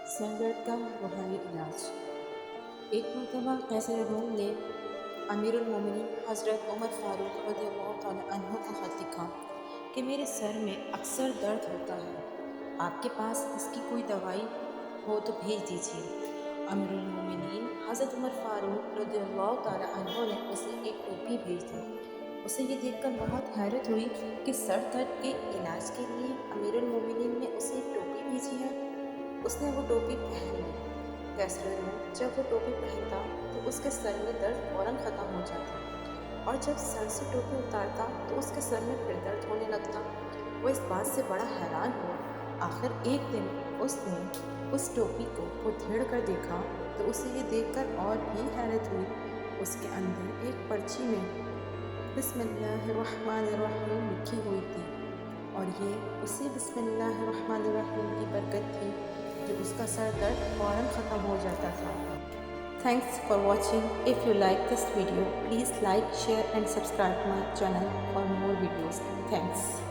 سر درد کا روحانی علاج۔ ایک مرتبہ قیصر روم نے امیر المومنین حضرت عمر فاروق رضی اللہ تعالیٰ عنہ کو خط لکھا کہ میرے سر میں اکثر درد ہوتا ہے، آپ کے پاس اس کی کوئی دوائی ہو تو بھیج دیجیے۔ امیر المومنین حضرت عمر فاروق رضی اللہ تعالیٰ عنہ نے اسے ایک ٹوپی بھیج دی۔ اسے یہ دیکھ کر بہت حیرت ہوئی کہ سر درد کے علاج کے لیے امیر المومنین نے اسے ایک ٹوپی بھیجی ہے۔ اس نے وہ ٹوپی پہن لی۔ قیصر روم جب وہ ٹوپی پہنتا تو اس کے سر میں درد فوراً ختم ہو جاتا، اور جب سر سے ٹوپی اتارتا تو اس کے سر میں پھر درد ہونے لگتا۔ وہ اس بات سے بڑا حیران ہوا۔ آخر ایک دن اس نے اس ٹوپی کو ادھیڑ کر دیکھا تو اسے یہ دیکھ کر اور بھی حیرت ہوئی۔ اس کے اندر ایک پرچی میں بسم اللہ الرحمن الرحیم لکھی ہوئی تھی، اور یہ اسی بسم اللہ الرحمن الرحیم کی برکت تھی جو اس کا سر درد فوراً ختم ہو جاتا تھا۔ Thanks for watching. If you like this video, please like, share and subscribe my channel for more videos. Thanks.